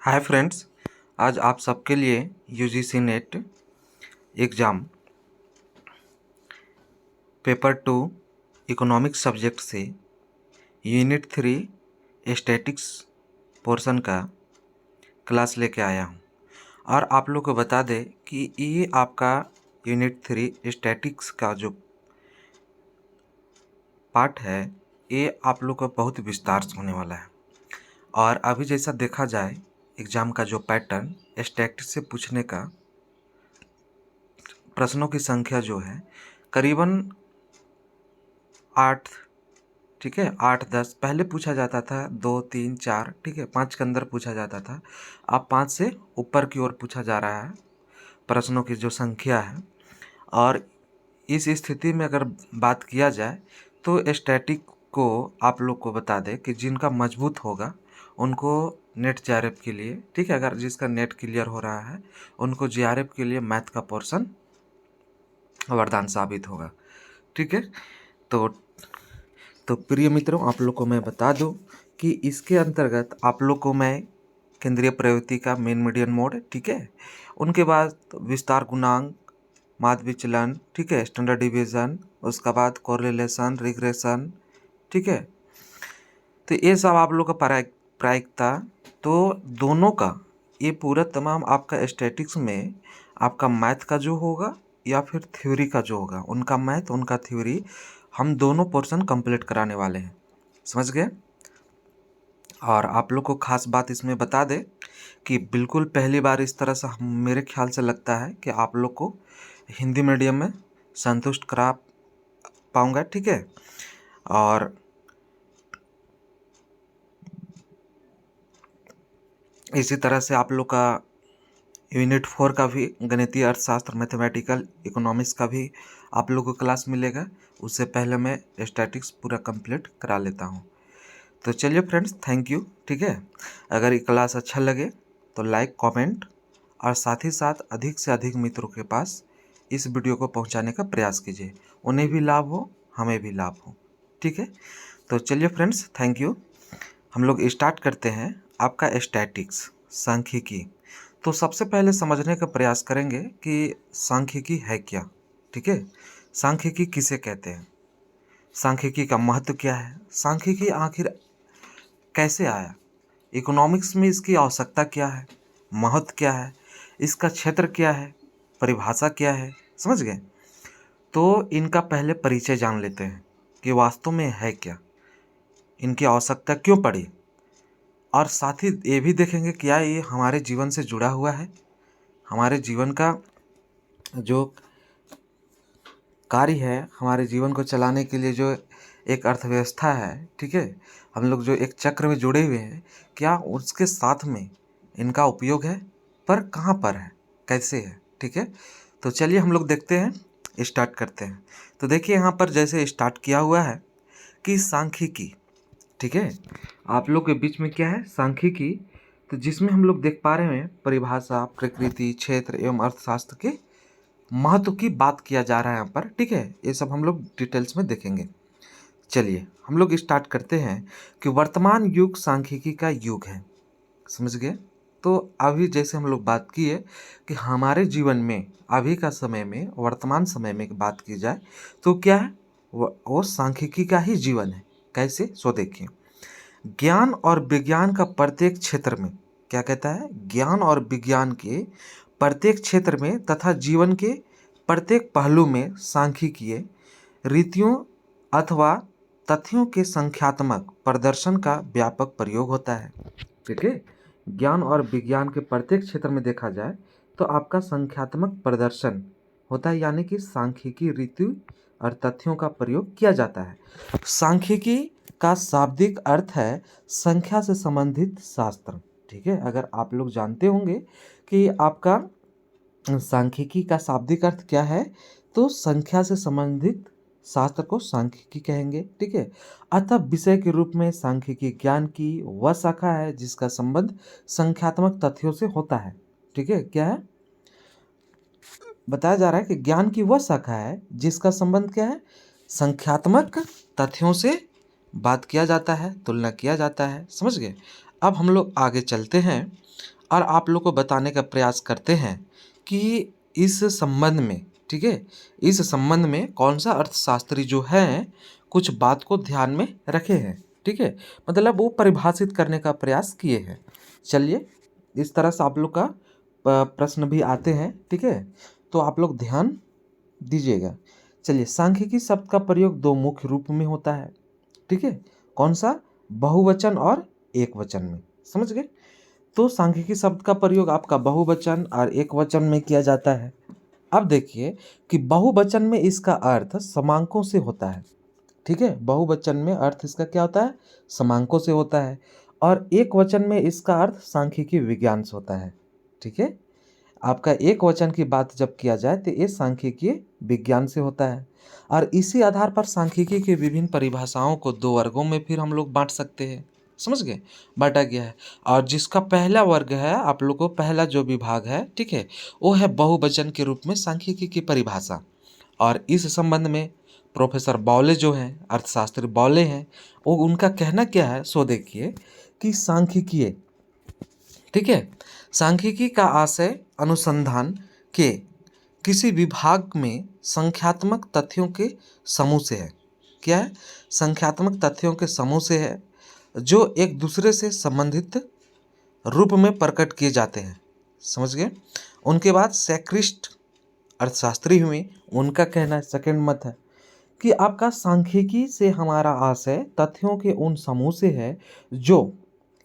Hi friends, आज आप सबके लिए UGC net exam paper 2 economics subject से यूनिट 3 स्टैटिक्स पोर्शन का क्लास लेके आया हूँ। और आप लोग को बता दें कि ये आपका यूनिट 3 स्टैटिक्स का जो पार्ट है, ये आप लोग का बहुत विस्तार से होने वाला है। और अभी जैसा देखा जाए एग्ज़ाम का जो पैटर्न, स्टैटिक्स से पूछने का प्रश्नों की संख्या जो है करीबन 8, ठीक है, 8-10 पहले पूछा जाता था, 2, 3, 4, ठीक है, 5 के अंदर पूछा जाता था। अब 5 से ऊपर की ओर पूछा जा रहा है प्रश्नों की जो संख्या है। और इस स्थिति में अगर बात किया जाए तो स्टैटिक को आप लोग को बता दें कि जिनका मजबूत होगा उनको नेट जेआरएफ के लिए, ठीक है, अगर जिसका नेट क्लियर हो रहा है उनको जेआरएफ के लिए मैथ का पोर्शन वरदान साबित होगा। ठीक है, तो प्रिय मित्रों, आप लोग को मैं बता दूं कि इसके अंतर्गत आप लोग को मैं केंद्रीय प्रवृत्ति का मेन मीडियन मोड, ठीक है, उनके बाद विस्तार गुणांक, माध्य विचलन, ठीक है, स्टैंडर्ड डिवीजन, उसके बाद कोरिलेशन, रिग्रेशन, ठीक है, तो ये सब आप लोग का प्रायिकता, तो दोनों का ये पूरा तमाम आपका स्टैटिक्स में आपका मैथ का जो होगा या फिर थ्योरी का जो होगा, उनका मैथ उनका थ्योरी, हम दोनों पोर्शन कंप्लीट कराने वाले हैं। समझ गए। और आप लोग को खास बात इसमें बता दें कि बिल्कुल पहली बार इस तरह से मेरे ख्याल से लगता है कि आप लोग को हिंदी मीडियम में संतुष्ट करा पाऊँगा, ठीक है। और इसी तरह से आप लोग का यूनिट 4 का भी गणितीय अर्थशास्त्र, मैथमेटिकल इकोनॉमिक्स का भी आप लोग को क्लास मिलेगा। उससे पहले मैं स्टैटिक्स पूरा कंप्लीट करा लेता हूँ। तो चलिए फ्रेंड्स, थैंक यू, ठीक है। अगर ये क्लास अच्छा लगे तो लाइक, कमेंट और साथ ही साथ अधिक से अधिक मित्रों के पास इस वीडियो को पहुंचाने का प्रयास कीजिए। उन्हें भी लाभ हो, हमें भी लाभ हो, ठीक है। तो चलिए फ्रेंड्स, थैंक यू। हम लोग स्टार्ट करते हैं आपका स्टैटिक्स, सांख्यिकी। तो सबसे पहले समझने का प्रयास करेंगे कि सांख्यिकी है क्या, ठीक है। सांख्यिकी किसे कहते हैं, सांख्यिकी का महत्व क्या है, सांख्यिकी आखिर कैसे आया, इकोनॉमिक्स में इसकी आवश्यकता क्या है, महत्व क्या है, इसका क्षेत्र क्या है, परिभाषा क्या है, समझ गए। तो इनका पहले परिचय जान लेते हैं कि वास्तव में है क्या, इनकी आवश्यकता क्यों पड़ी, और साथ ही ये भी देखेंगे क्या ये हमारे जीवन से जुड़ा हुआ है, हमारे जीवन का जो कार्य है, हमारे जीवन को चलाने के लिए जो एक अर्थव्यवस्था है, ठीक है, हम लोग जो एक चक्र में जुड़े हुए हैं, क्या उसके साथ में इनका उपयोग है, पर कहाँ पर है, कैसे है, ठीक है। तो चलिए हम लोग देखते हैं, स्टार्ट करते हैं। तो देखिए यहाँ पर जैसे स्टार्ट किया हुआ है कि सांख्यिकी, ठीक है, आप लोग के बीच में क्या है, सांख्यिकी, तो जिसमें हम लोग देख पा रहे हैं परिभाषा, प्रकृति, क्षेत्र एवं अर्थशास्त्र के महत्व की बात किया जा रहा है यहाँ पर, ठीक है। ये सब हम लोग डिटेल्स में देखेंगे। चलिए हम लोग स्टार्ट करते हैं कि वर्तमान युग सांख्यिकी का युग है, समझ गए। तो अभी जैसे हम लोग बात की है कि हमारे जीवन में अभी का समय में, वर्तमान समय में बात की जाए तो क्या है, वो सांख्यिकी का ही जीवन है। कैसे, सो देखिए, ज्ञान और विज्ञान का प्रत्येक क्षेत्र में, क्या कहता है, ज्ञान और विज्ञान के प्रत्येक क्षेत्र में तथा जीवन के प्रत्येक पहलू में सांख्यिकीय रीतियों अथवा तथ्यों के संख्यात्मक प्रदर्शन का व्यापक प्रयोग होता है, ठीक है। ज्ञान और विज्ञान के प्रत्येक क्षेत्र में देखा जाए तो आपका संख्यात्मक प्रदर्शन होता है, यानी कि सांख्यिकी रीति और तथ्यों का प्रयोग किया जाता है। सांख्यिकी का शाब्दिक अर्थ है संख्या से संबंधित शास्त्र, ठीक है। अगर आप लोग जानते होंगे कि आपका सांख्यिकी का शाब्दिक अर्थ क्या है, तो संख्या से संबंधित शास्त्र को सांख्यिकी कहेंगे, ठीक है। अतः विषय के रूप में सांख्यिकी ज्ञान की वह शाखा है जिसका संबंध संख्यात्मक तथ्यों से होता है, ठीक है। क्या है, बताया जा रहा है कि ज्ञान की वह शाखा है जिसका संबंध क्या है, संख्यात्मक तथ्यों से बात किया जाता है, तुलना किया जाता है, समझ गए। अब हम लोग आगे चलते हैं और आप लोग को बताने का प्रयास करते हैं कि इस संबंध में, ठीक है, इस संबंध में कौन सा अर्थशास्त्री जो है कुछ बात को ध्यान में रखे हैं, ठीक है, मतलब वो परिभाषित करने का प्रयास किए हैं। चलिए, इस तरह से आप लोग का प्रश्न भी आते हैं, ठीक है, तो आप लोग ध्यान दीजिएगा। चलिए, सांख्यिकी शब्द का प्रयोग दो मुख्य रूप में होता है, ठीक है, कौन सा, बहुवचन और एक वचन में, समझ गए। तो सांख्यिकी शब्द का प्रयोग आपका बहुवचन और एक वचन में किया जाता है। अब देखिए कि बहुवचन में इसका अर्थ समांकों से होता है, ठीक है, बहुवचन में अर्थ इसका क्या होता है, समांकों से होता है, और एक वचन में इसका अर्थ सांख्यिकी विज्ञान से होता है, ठीक है। आपका एक वचन की बात जब किया जाए तो ये सांख्यिकी विज्ञान से होता है, और इसी आधार पर सांख्यिकी की विभिन्न परिभाषाओं को दो वर्गों में फिर हम लोग बांट सकते हैं, समझ गए, बांटा गया है। और जिसका पहला वर्ग है, आप लोग को पहला जो विभाग है, ठीक है, वो है बहुवचन के रूप में सांख्यिकी की परिभाषा। और इस संबंध में प्रोफेसर बॉले जो हैं, अर्थशास्त्री बॉले हैं, वो उनका कहना क्या है सो देखिए कि सांख्यिकी, ठीक है, सांख्यिकी का आशय अनुसंधान के किसी विभाग में संख्यात्मक तथ्यों के समूह से है। क्या है, संख्यात्मक तथ्यों के समूह से है जो एक दूसरे से संबंधित रूप में प्रकट किए जाते हैं, समझ गए। उनके बाद सैक्रिस्ट अर्थशास्त्री हुए, उनका कहना है, सेकंड मत है कि आपका सांख्यिकी से हमारा आशय तथ्यों के उन समूह से है जो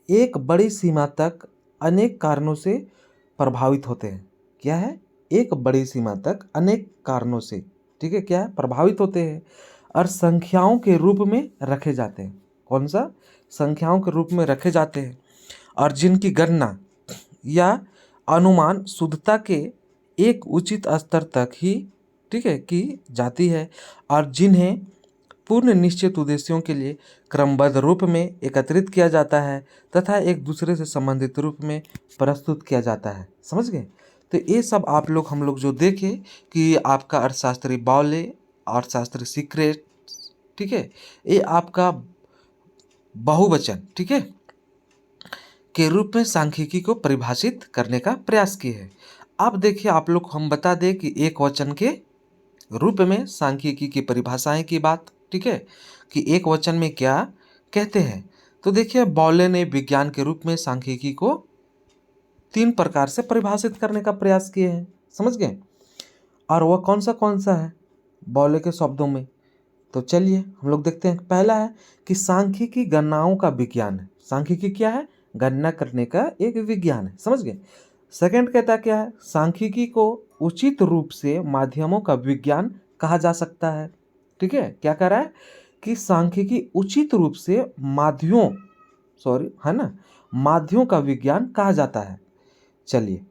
एक बड़ी सीमा तक अनेक कारणों से प्रभावित होते हैं। क्या है, एक बड़ी सीमा तक अनेक कारणों से, ठीक है, क्या है, प्रभावित होते हैं और संख्याओं के रूप में रखे जाते हैं। कौन सा, संख्याओं के रूप में रखे जाते हैं, और जिनकी गणना या अनुमान शुद्धता के एक उचित स्तर तक ही, ठीक है, की जाती है, और जिन्हें पूर्ण निश्चित उद्देश्यों के लिए क्रमबद्ध रूप में एकत्रित किया जाता है तथा एक दूसरे से संबंधित रूप में प्रस्तुत किया जाता है, समझ गए। तो ये सब आप लोग हम लोग जो देखे कि आपका अर्थशास्त्री बॉले, अर्थशास्त्री सीक्रेट, ठीक है, ये आपका बहुवचन, ठीक है, के रूप में सांख्यिकी को परिभाषित करने का प्रयास किए हैं। अब देखिए, आप लोग हम बता दें कि एक वचन के रूप में सांख्यिकी की परिभाषाएं की बात, ठीक है, कि एक वचन में क्या कहते हैं। तो देखिए, बॉले ने विज्ञान के रूप में सांख्यिकी को तीन प्रकार से परिभाषित करने का प्रयास किए हैं, समझ गए। और वह कौन सा है बॉले के शब्दों में, तो चलिए हम लोग देखते हैं। पहला है कि सांख्यिकी गणनाओं का विज्ञान है। सांख्यिकी क्या है, गणना करने का एक विज्ञान है, समझ गए। सेकंड कहता क्या है, सांख्यिकी को उचित रूप से माध्यमों का विज्ञान कहा जा सकता है, ठीक है, क्या कह रहा है कि सांख्यिकी उचित रूप से माध्यमों, सॉरी, है ना, माध्यमों का विज्ञान कहा जाता है। चलिए,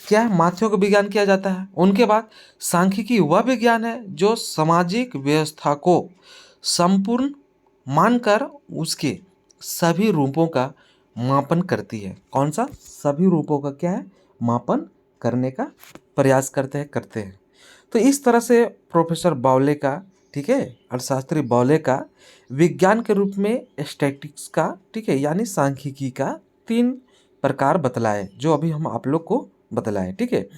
क्या है, माध्यमों का विज्ञान किया जाता है। उनके बाद सांख्यिकी वह विज्ञान है जो सामाजिक व्यवस्था को संपूर्ण मानकर उसके सभी रूपों का मापन करती है। कौन सा, सभी रूपों का क्या है, मापन करने का प्रयास करते हैं। तो इस तरह से प्रोफेसर बावले का, ठीक है, अर्थशास्त्री बावले का विज्ञान के रूप में स्टैटिस्टिक्स का, ठीक है, यानी सांख्यिकी का तीन प्रकार बतलाए, जो अभी हम आप लोग को बतलाए, ठीक है।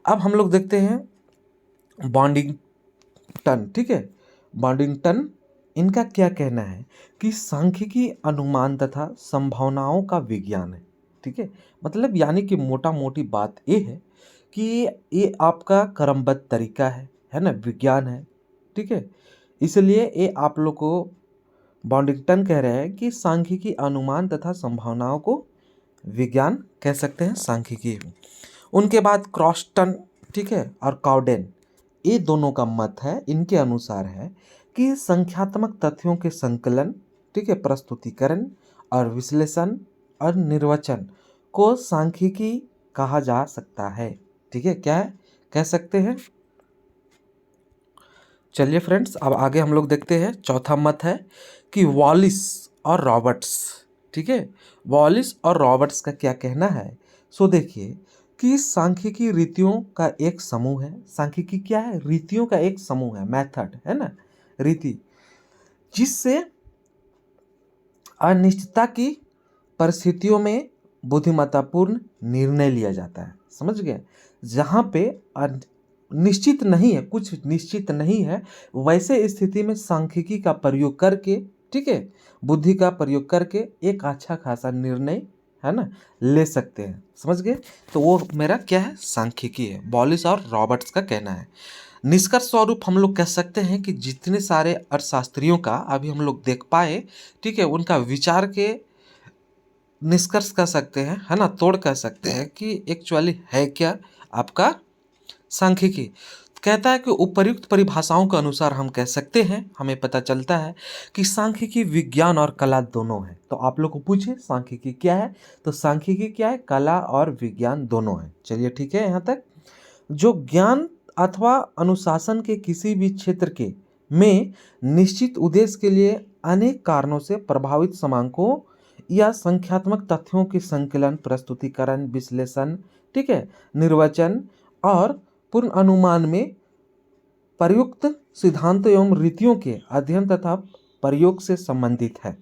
अब हम लोग देखते हैं बॉन्डिंगटन, ठीक है, बॉन्डिंगटन, इनका क्या कहना है कि सांख्यिकी अनुमान तथा संभावनाओं का विज्ञान है, ठीक है, मतलब यानी कि मोटा मोटी बात ये है कि ये आपका क्रमबद्ध तरीका है ना, विज्ञान है, ठीक है। इसलिए ये आप लोग को बॉन्डिंगटन कह रहे हैं कि सांख्यिकी अनुमान तथा संभावनाओं को विज्ञान कह सकते हैं, सांख्यिकी। उनके बाद क्रॉस्टन, ठीक है, और काउडेन, ये दोनों का मत है, इनके अनुसार है कि संख्यात्मक तथ्यों के संकलन, ठीक है, प्रस्तुतिकरण और विश्लेषण और निर्वचन को सांख्यिकी कहा जा सकता है, ठीक है, क्या है, कह सकते हैं। चलिए फ्रेंड्स, अब आगे हम लोग देखते हैं। चौथा मत है कि वॉलिस और रॉबर्ट्स, ठीक है, वॉलिस और रॉबर्ट्स का क्या कहना है सो देखिए कि सांख्यिकी रीतियों का एक समूह है। सांख्यिकी क्या है, रीतियों का एक समूह है, मेथड है ना, रीति, जिससे अनिश्चितता की परिस्थितियों में बुद्धिमत्तापूर्ण निर्णय लिया जाता है। समझ गए? जहाँ पे निश्चित नहीं है, कुछ निश्चित नहीं है, वैसे स्थिति में सांख्यिकी का प्रयोग करके, ठीक है, बुद्धि का प्रयोग करके एक अच्छा खासा निर्णय, है ना, ले सकते हैं। समझ गए? तो वो मेरा क्या है? सांख्यिकी है। बॉलिस और रॉबर्ट्स का कहना है। निष्कर्ष स्वरूप हम लोग कह सकते हैं कि जितने सारे अर्थशास्त्रियों का अभी हम लोग देख पाए, ठीक है, उनका विचार के निष्कर्ष कह सकते हैं, है ना, तोड़ कह सकते हैं कि एक्चुअली है क्या आपका सांख्यिकी। कहता है कि उपर्युक्त परिभाषाओं के अनुसार हम कह सकते हैं, हमें पता चलता है कि सांख्यिकी विज्ञान और कला दोनों है। तो आप लोग को पूछे सांख्यिकी क्या है, तो सांख्यिकी क्या है? कला और विज्ञान दोनों है। चलिए ठीक है, यहाँ तक। जो ज्ञान अथवा अनुशासन के किसी भी क्षेत्र के में निश्चित उद्देश्य के लिए अनेक कारणों से प्रभावित समांकों या संख्यात्मक तथ्यों के संकलन, प्रस्तुतिकरण, विश्लेषण, ठीक है, निर्वचन और पूर्ण अनुमान में प्रयुक्त सिद्धांतों एवं रीतियों के अध्ययन तथा प्रयोग से संबंधित है।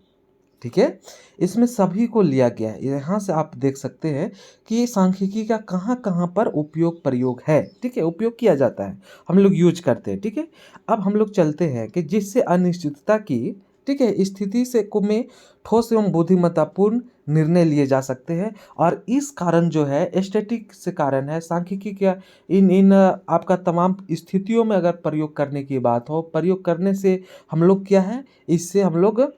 ठीक है, इसमें सभी को लिया गया है। यहाँ से आप देख सकते हैं कि ये सांख्यिकी का कहाँ कहाँ पर उपयोग प्रयोग है। ठीक है, उपयोग किया जाता है, हम लोग यूज करते हैं। ठीक है, अब हम लोग चलते हैं कि जिससे अनिश्चितता की, ठीक है, स्थिति से को में ठोस एवं बुद्धिमत्तापूर्ण निर्णय लिए जा सकते हैं। और इस कारण जो है स्टैटिक से कारण है सांख्यिकी क्या, इन आपका तमाम स्थितियों में अगर प्रयोग करने की बात हो, प्रयोग करने से हम लोग क्या है, इससे हम लोग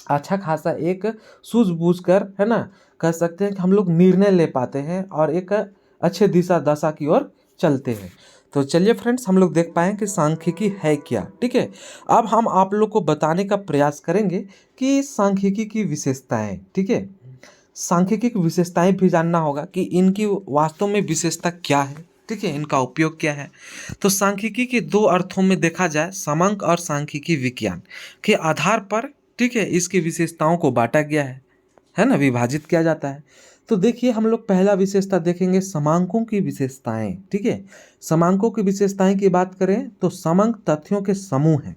अच्छा खासा एक सूझबूझ कर, है ना, कह सकते हैं कि हम लोग निर्णय ले पाते हैं और एक अच्छे दिशा दशा की ओर चलते हैं। तो चलिए फ्रेंड्स, हम लोग देख पाएँ कि सांख्यिकी है क्या। ठीक है, अब हम आप लोग को बताने का प्रयास करेंगे कि सांख्यिकी की विशेषताएं। ठीक है, सांख्यिकी की विशेषताएं भी जानना होगा कि इनकी वास्तव में विशेषता क्या है। ठीक है, इनका उपयोग क्या है। तो सांख्यिकी के दो अर्थों में देखा जाए, समांक और सांख्यिकी विज्ञान के आधार पर, ठीक है, इसकी विशेषताओं को बांटा गया है ना, विभाजित किया जाता है। तो देखिए, हम लोग पहला विशेषता देखेंगे समांकों की विशेषताएं। ठीक है, समांकों की विशेषताएं की बात करें तो समांक तथ्यों के समूह है।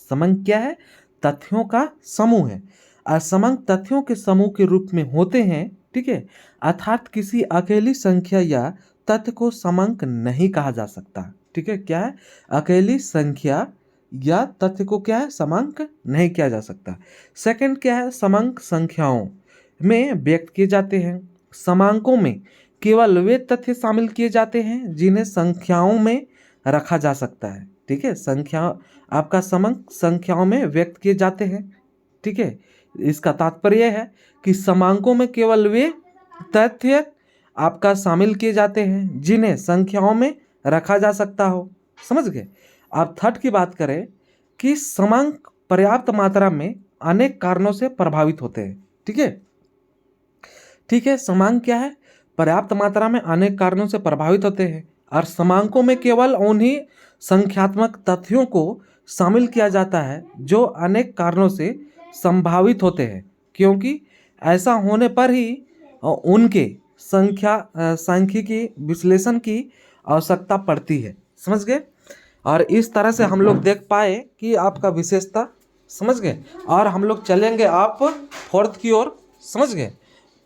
समांक क्या है? तथ्यों का समूह है। असमांक तथ्यों के समूह के रूप में होते हैं। ठीक है, अर्थात किसी अकेली संख्या या तथ्य को समांक नहीं कहा जा सकता। ठीक है, क्या है? अकेली संख्या या तथ्य को क्या है, समांक नहीं किया जा सकता। सेकंड क्या है? समांक संख्याओं में व्यक्त किए जाते हैं। समांकों में केवल वे तथ्य शामिल किए जाते हैं जिन्हें संख्याओं में रखा जा सकता है। ठीक है, संख्या आपका समांक संख्याओं में व्यक्त किए जाते हैं। ठीक है, इसका तात्पर्य है कि समांकों में केवल वे तथ्य आपका शामिल किए जाते हैं जिन्हें संख्याओं में रखा जा सकता हो। समझ गए? आप थर्ड की बात करें कि समांक पर्याप्त मात्रा में अनेक कारणों से प्रभावित होते हैं। ठीक है, ठीक है, समांक क्या है? पर्याप्त मात्रा में अनेक कारणों से प्रभावित होते हैं और समांकों में केवल उन्हीं संख्यात्मक तथ्यों को शामिल किया जाता है जो अनेक कारणों से संभावित होते हैं, क्योंकि ऐसा होने पर ही उनके सांख्यिकी विश्लेषण की आवश्यकता पड़ती है। समझ गए? और इस तरह से हम लोग देख पाए कि आपका विशेषता, समझ गए। और हम लोग चलेंगे आप फोर्थ की ओर। समझ गए?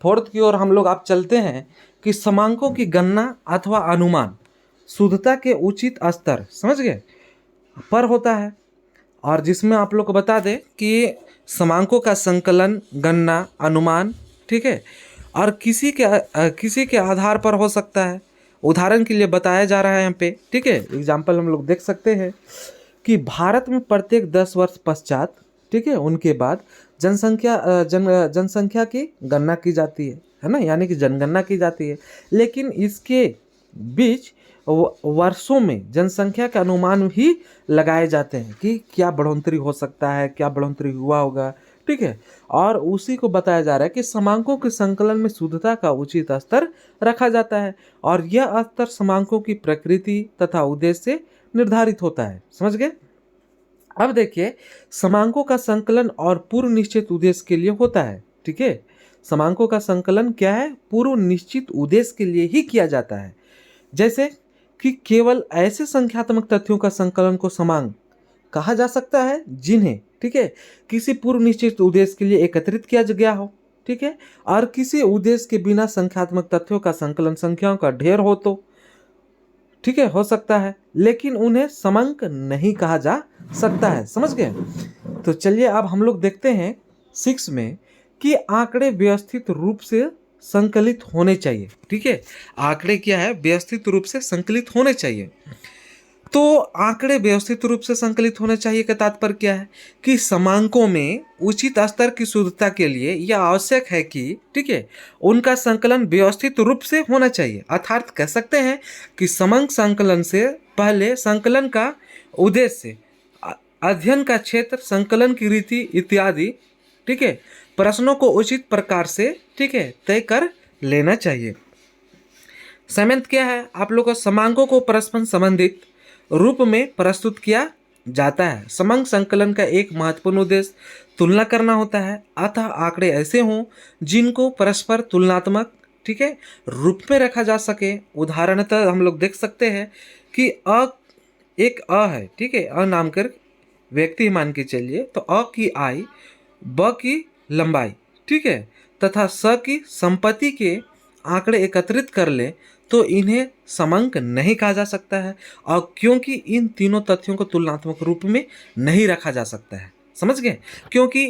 फोर्थ की ओर हम लोग आप चलते हैं कि समांकों की गणना अथवा अनुमान शुद्धता के उचित स्तर, समझ गए, पर होता है। और जिसमें आप लोग को बता दें कि समांकों का संकलन, गणना, अनुमान, ठीक है, और किसी के आधार पर हो सकता है। उदाहरण के लिए बताया जा रहा है यहाँ पे। ठीक है, एग्जाम्पल हम लोग देख सकते हैं कि भारत में प्रत्येक 10 वर्ष पश्चात, ठीक है, उनके बाद जनसंख्या की गणना की जाती है ना, यानी कि जनगणना की जाती है। लेकिन इसके बीच वर्षों में जनसंख्या के अनुमान भी लगाए जाते हैं कि क्या बढ़ोतरी हो सकता है, क्या बढ़ोतरी हुआ होगा। ठीक है, और उसी को बताया जा रहा है कि समांकों के संकलन में शुद्धता का उचित स्तर रखा जाता है और यह स्तर समांकों की प्रकृति तथा उद्देश्य से निर्धारित होता है। समझ गए? अब देखिए, समांकों का संकलन और पूर्व निश्चित उद्देश्य के लिए होता है। ठीक है, समांकों का संकलन क्या है? पूर्व निश्चित उद्देश्य के लिए ही किया जाता है। जैसे कि केवल ऐसे संख्यात्मक तथ्यों का संकलन को समांक कहा जा सकता है जिन्हें, ठीक है, किसी पूर्व निश्चित उद्देश्य के लिए एकत्रित किया गया हो। ठीक है, और किसी उद्देश्य के बिना संख्यात्मक तथ्यों का संकलन संख्याओं का ढेर हो तो, ठीक है, हो सकता है, लेकिन उन्हें समंक नहीं कहा जा सकता है। समझ गए? तो चलिए अब हम लोग देखते हैं 6 में कि आंकड़े व्यवस्थित रूप से संकलित होने चाहिए। ठीक है, आंकड़े क्या है? व्यवस्थित रूप से संकलित होने चाहिए। तो आंकड़े व्यवस्थित रूप से संकलित होने चाहिए का तात्पर्य क्या है? कि समांकों में उचित स्तर की शुद्धता के लिए यह आवश्यक है कि, ठीक है, उनका संकलन व्यवस्थित रूप से होना चाहिए। अर्थात कह सकते हैं कि समांक संकलन से पहले संकलन का उद्देश्य, अध्ययन का क्षेत्र, संकलन की रीति इत्यादि, ठीक है, प्रश्नों को उचित प्रकार से, ठीक है, तय कर लेना चाहिए। सेवेंथ क्या है? आप लोगों को समांकों को परस्पर संबंधित रूप में प्रस्तुत किया जाता है। समांक संकलन का एक महत्वपूर्ण उद्देश्य तुलना करना होता है, अतः आंकड़े ऐसे हों जिनको परस्पर तुलनात्मक, ठीक है, रूप में रखा जा सके। उदाहरणतः हम लोग देख सकते हैं कि एक है, ठीक है, नाम कर व्यक्ति मान के चलिए, तो की आयु, ब की लंबाई, ठीक है, तथा स की संपत्ति के आंकड़े एकत्रित कर ले तो इन्हें समांक नहीं कहा जा सकता है, और क्योंकि इन तीनों तथ्यों को तुलनात्मक रूप में नहीं रखा जा सकता है। समझ गए? क्योंकि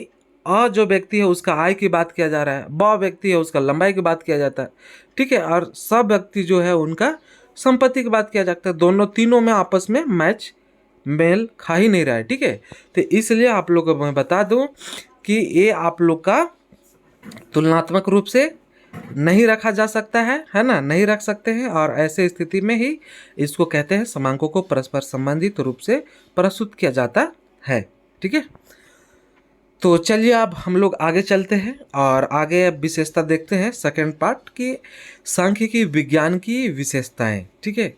जो व्यक्ति है उसका आय की बात किया जा रहा है, ब व्यक्ति है उसका लंबाई की बात किया जाता है, ठीक है, और स व्यक्ति जो है उनका संपत्ति की बात किया जाता है। दोनों तीनों में आपस में मेल खा ही नहीं रहा है। ठीक है, तो इसलिए आप लोगों को मैं बता दूं कि ये आप लोग का तुलनात्मक रूप से नहीं रखा जा सकता है ना, नहीं रख सकते हैं, और ऐसे स्थिति में ही इसको कहते हैं समांकों को परस्पर संबंधित रूप से प्रस्तुत किया जाता है। ठीक है, तो चलिए अब हम लोग आगे चलते हैं और आगे अब विशेषता देखते हैं, सेकंड पार्ट की सांख्यिकी विज्ञान की विशेषताएं। ठीक है,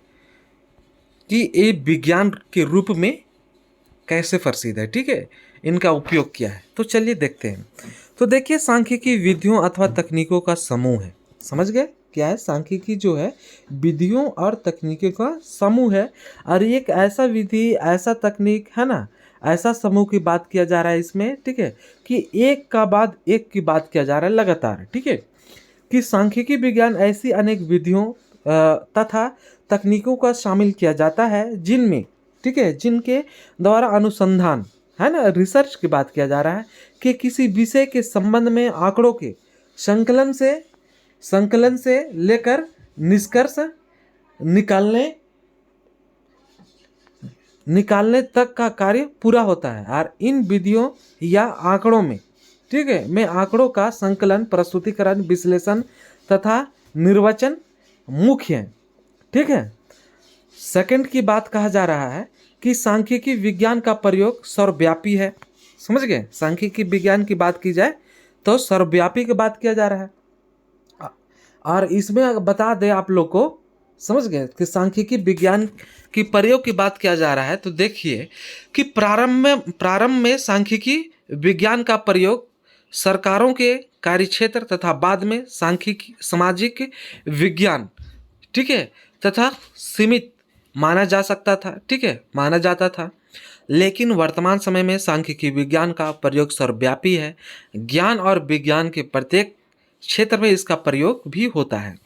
कि ये विज्ञान के रूप में कैसे प्रसिद्ध है, ठीक है, इनका उपयोग क्या है, तो चलिए देखते हैं। तो देखिए, सांख्यिकी विधियों अथवा तकनीकों का समूह है। समझ गए क्या है? सांख्यिकी जो है विधियों और तकनीकों का समूह है, और एक ऐसा विधि, ऐसा तकनीक है ना, ऐसा समूह की बात किया जा रहा है इसमें। ठीक है, कि एक का बाद एक की बात किया जा रहा है लगातार। ठीक है, कि सांख्यिकी विज्ञान ऐसी अनेक विधियों तथा तकनीकों का शामिल किया जाता है जिनमें, ठीक है, जिनके द्वारा अनुसंधान, है ना, रिसर्च की बात किया जा रहा है कि किसी विषय के संबंध में आंकड़ों के संकलन से लेकर निष्कर्ष निकालने तक का कार्य पूरा होता है। और इन विधियों या आंकड़ों में, ठीक है, में आंकड़ों का संकलन, प्रस्तुतिकरण, विश्लेषण तथा निर्वचन मुख्य है। ठीक है, सेकंड की बात कहा जा रहा है कि सांख्यिकी विज्ञान का प्रयोग सर्वव्यापी है। समझ गए? सांख्यिकी विज्ञान की बात की जाए तो सर्वव्यापी की बात किया जा रहा है। और इसमें बता दें आप लोग को, समझ गए, कि सांख्यिकी विज्ञान की प्रयोग की बात किया जा रहा है। तो देखिए कि प्रारंभ में सांख्यिकी विज्ञान का प्रयोग सरकारों के कार्यक्षेत्र तथा बाद में सांख्यिकी सामाजिक विज्ञान, ठीक है, तथा सीमित माना जा सकता था। ठीक है, माना जाता था, लेकिन वर्तमान समय में सांख्यिकी विज्ञान का प्रयोग सर्वव्यापी है। ज्ञान और विज्ञान के प्रत्येक क्षेत्र में इसका प्रयोग भी होता है।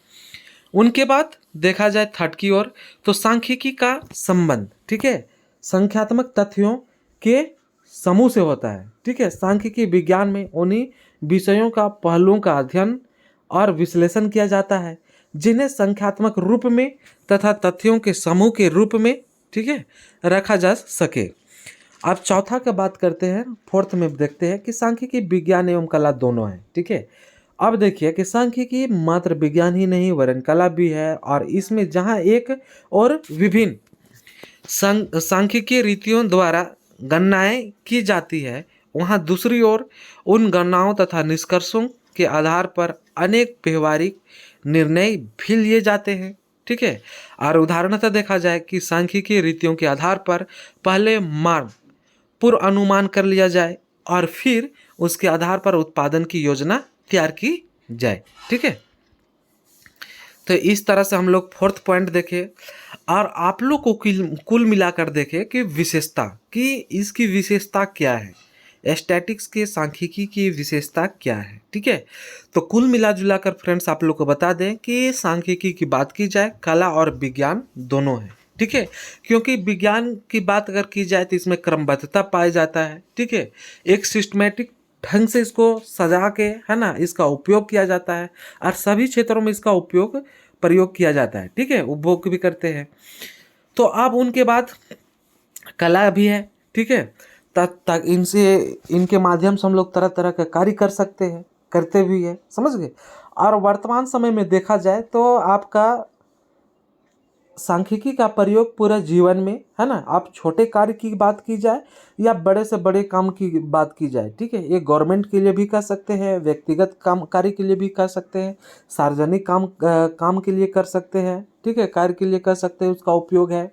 उनके बाद देखा जाए थर्ड की ओर, तो सांख्यिकी का संबंध, ठीक है, संख्यात्मक तथ्यों के समूह से होता है। ठीक है, सांख्यिकी विज्ञान में उन्हीं विषयों का पहलुओं का अध्ययन और विश्लेषण किया जाता है जिन्हें संख्यात्मक रूप में तथा तथ्यों के समूह के रूप में, ठीक है, रखा जा सके। अब चौथा का बात करते हैं, फोर्थ में देखते हैं कि सांख्यिकी विज्ञान एवं कला दोनों है। ठीक है, अब देखिए कि सांख्यिकी मात्र विज्ञान ही नहीं वरन कला भी है, और इसमें जहाँ एक और विभिन्न सांख्यिकीय रीतियों द्वारा गणनाएं की जाती है, वहाँ दूसरी ओर उन गणनाओं तथा निष्कर्षों के आधार पर अनेक व्यवहारिक निर्णय भी लिए जाते हैं। ठीक है, और उदाहरणतः देखा जाए कि सांख्यिकीय रीतियों के आधार पर पहले पूर्व अनुमान कर लिया जाए और फिर उसके आधार पर उत्पादन की योजना तैयार की जाए। ठीक है, तो इस तरह से हम लोग फोर्थ पॉइंट देखे, और आप लोग को कुल मिलाकर देखे कि विशेषता, कि इसकी विशेषता क्या है, स्टैटिक्स के सांख्यिकी की विशेषता क्या है। ठीक है, तो कुल मिला जुला कर फ्रेंड्स आप लोग को बता दें कि सांख्यिकी की बात की जाए कला और विज्ञान दोनों है। ठीक है, क्योंकि विज्ञान की बात अगर की जाए तो इसमें क्रमबद्धता पाया जाता है। ठीक है, एक सिस्टमेटिक ढंग से इसको सजा के, है ना, इसका उपयोग किया जाता है और सभी क्षेत्रों में इसका प्रयोग किया जाता है। ठीक है, उपभोग भी करते हैं। तो अब उनके बाद कला भी है। ठीक है, तक तक इनसे इनके माध्यम से हम लोग तरह तरह का कार्य कर सकते हैं, करते भी हैं, समझ गए। और वर्तमान समय में देखा जाए तो आपका सांख्यिकी का प्रयोग पूरे जीवन में, है ना, आप छोटे कार्य की बात की जाए या बड़े से बड़े काम की बात की जाए। ठीक है, ये गवर्नमेंट के लिए भी कर सकते हैं, व्यक्तिगत काम कार्य के लिए भी कर सकते हैं, सार्वजनिक काम के लिए कर सकते हैं। ठीक है, कार्य के लिए कर सकते हैं, उसका उपयोग है।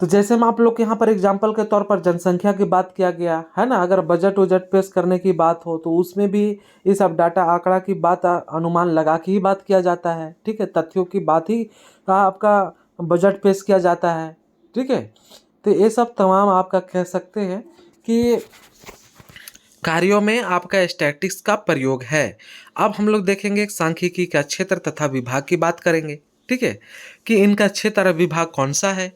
तो जैसे हम आप लोग के यहाँ पर एग्जाम्पल के तौर पर जनसंख्या की बात किया गया है ना, अगर बजट वजट पेश करने की बात हो तो उसमें भी ये सब डाटा आंकड़ा की बात अनुमान लगा के ही बात किया जाता है। ठीक है, तथ्यों की बात ही का आपका बजट पेश किया जाता है। ठीक है, तो ये सब तमाम आपका कह सकते हैं कि कार्यों में आपका स्टैटिक्स का प्रयोग है। अब हम लोग देखेंगे सांख्यिकी का क्षेत्र तथा विभाग की बात करेंगे। ठीक है, कि इनका क्षेत्र और विभाग कौन सा है।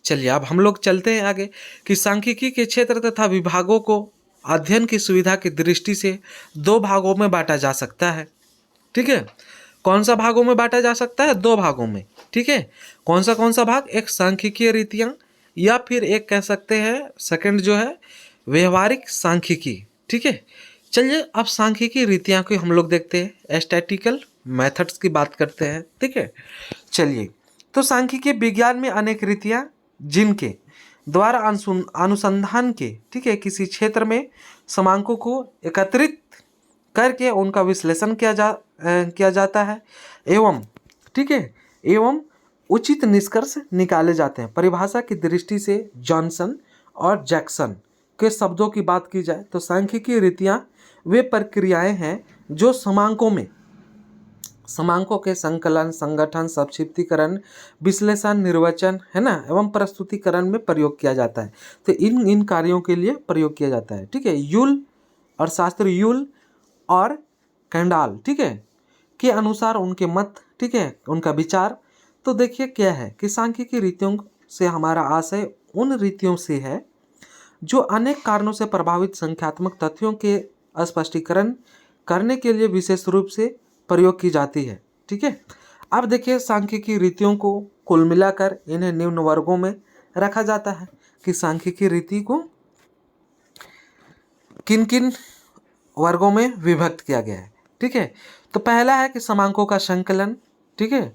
चलिए अब हम लोग चलते हैं आगे कि सांख्यिकी के क्षेत्र तथा विभागों को अध्ययन की सुविधा की दृष्टि से दो भागों में बांटा जा सकता है। ठीक है, कौन सा भागों में बांटा जा सकता है? दो भागों में। ठीक है, कौन सा भाग? एक सांख्यिकीय रीतियां या फिर एक कह सकते हैं सेकंड जो है व्यवहारिक सांख्यिकी। ठीक है, चलिए अब सांख्यिकी रीतियां को हम लोग देखते हैं, स्टैटिकल मेथड्स की बात करते हैं। ठीक है, चलिए तो सांख्यिकी विज्ञान में अनेक रीतियां जिनके द्वारा अनुसंधान के, ठीक है, किसी क्षेत्र में समांकों को एकत्रित करके उनका विश्लेषण किया जाता है एवं, ठीक है, एवं उचित निष्कर्ष निकाले जाते हैं। परिभाषा की दृष्टि से जॉनसन और जैक्सन के शब्दों की बात की जाए तो सांख्यिकी रीतियां वे प्रक्रियाएं हैं जो समांकों के संकलन, संगठन, संक्षिप्तीकरण, विश्लेषण, निर्वचन, है ना, एवं प्रस्तुतिकरण में प्रयोग किया जाता है। तो इन कार्यों के लिए प्रयोग किया जाता है। ठीक है, यूल और शास्त्री यूल और कैंडाल, ठीक है, के अनुसार उनके मत, ठीक है, उनका विचार। तो देखिए क्या है कि सांख्यिकी रीतियों से हमारा आशय उन रीतियों से है जो अनेक कारणों से प्रभावित संख्यात्मक तथ्यों के स्पष्टीकरण करने के लिए विशेष रूप से प्रयोग की जाती है। ठीक है, अब देखिए सांख्यिकी रीतियों को कुल मिलाकर इन्हें निम्न वर्गों में रखा जाता है कि सांख्यिकी रीति को किन किन वर्गों में विभक्त किया गया है। ठीक है, तो पहला है कि समांकों का संकलन। ठीक है,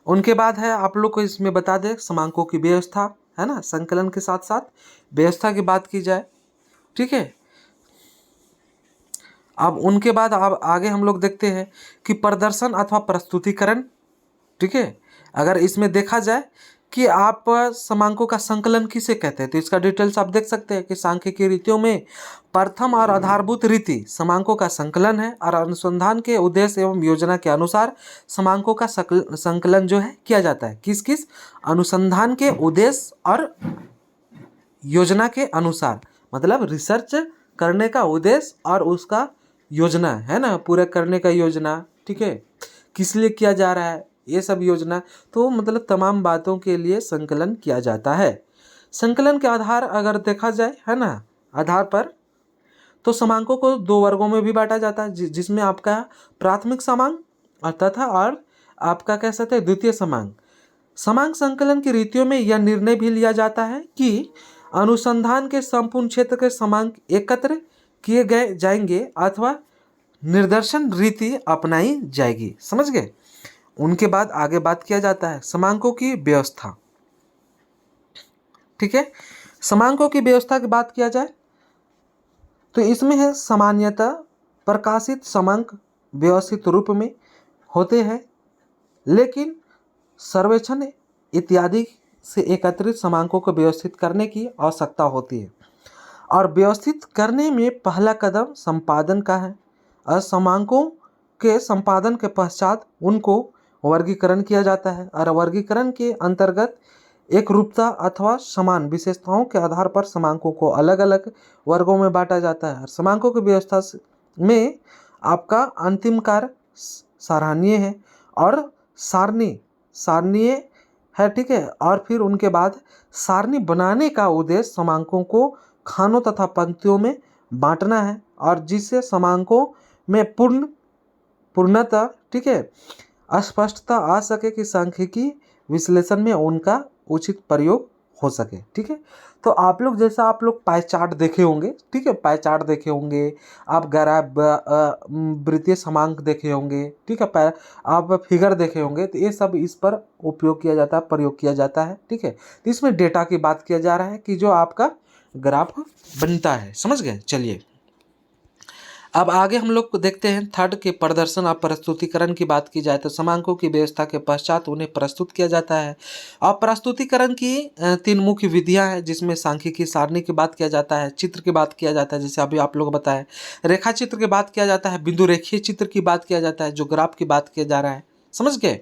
उनके बाद है आप लोग को इसमें बता दें समांकों की व्यवस्था, है ना, संकलन के साथ साथ व्यवस्था की बात की जाए। ठीक है, अब उनके बाद अब आगे हम लोग देखते हैं कि प्रदर्शन अथवा प्रस्तुतिकरण। ठीक है, अगर इसमें देखा जाए कि आप समांकों का संकलन किसे कहते हैं तो इसका डिटेल्स आप देख सकते हैं कि सांख्यिकी रीतियों में प्रथम और आधारभूत रीति समांकों का संकलन है और अनुसंधान के उद्देश्य एवं योजना के अनुसार समांकों का संकलन जो है किया जाता है। किस किस अनुसंधान के उद्देश्य और योजना के अनुसार, मतलब रिसर्च करने का उद्देश्य और उसका योजना, है ना, पूरा करने का योजना। ठीक है, किस लिए किया जा रहा है ये सब योजना, तो मतलब तमाम बातों के लिए संकलन किया जाता है। संकलन के आधार अगर देखा जाए, है ना, आधार पर तो समांकों को दो वर्गों में भी बांटा जाता है जिसमें आपका प्राथमिक समांक और आपका कह सकते हैं द्वितीय समांक। समांक संकलन की रीतियों में यह निर्णय भी लिया जाता है कि अनुसंधान के संपूर्ण क्षेत्र के समांक एकत्र किए गए जाएंगे अथवा निर्दर्शन रीति अपनाई जाएगी। समझ गए। उनके बाद आगे बात किया जाता है समांकों की व्यवस्था। ठीक है, समांकों की व्यवस्था की बात किया जाए तो इसमें है सामान्यतः प्रकाशित समांक व्यवस्थित रूप में होते हैं, लेकिन सर्वेक्षण इत्यादि से एकत्रित समांकों को व्यवस्थित करने की आवश्यकता होती है और व्यवस्थित करने में पहला कदम संपादन का है और समांकों के संपादन के पश्चात उनको वर्गीकरण किया जाता है और वर्गीकरण के अंतर्गत एक रूपता अथवा समान विशेषताओं के आधार पर समांकों को अलग अलग वर्गों में बांटा जाता है। समांकों की व्यवस्था में आपका अंतिम कार्य सराहनीय है और सारणीय है, ठीक है। और फिर उनके बाद सारणी बनाने का उद्देश्य समांकों को खानों तथा पंक्तियों में बांटना है और जिससे समांकों में पूर्णतः, ठीक है, अस्पष्टता आ सके कि सांख्यिकी विश्लेषण में उनका उचित प्रयोग हो सके, ठीक है। तो आप लोग जैसा आप लोग पाई चार्ट देखे होंगे, ठीक है, पाई चार्ट देखे होंगे, आप वृत्तीय समांक देखे होंगे, ठीक है, आप फिगर देखे होंगे, तो ये सब इस पर उपयोग किया जाता है, प्रयोग किया जाता है, ठीक है। तो इसमें डेटा की बात किया जा रहा है कि जो आपका ग्राफ बनता है, समझ गए। चलिए अब आगे हम लोग को देखते हैं थर्ड के प्रदर्शन और प्रस्तुतिकरण की बात की जाए तो समांकों की व्यवस्था के पश्चात उन्हें प्रस्तुत किया जाता है। और प्रस्तुतिकरण की तीन मुख्य विधियां हैं जिसमें सांख्यिकी सारणी की बात किया जाता है, चित्र की बात किया जाता है जैसे अभी आप लोग बताएं, रेखा चित्र की बात किया जाता है, बिंदु रेखीय चित्र की बात किया जाता है, जो ग्राफ की बात किया जा रहा है, समझ गए।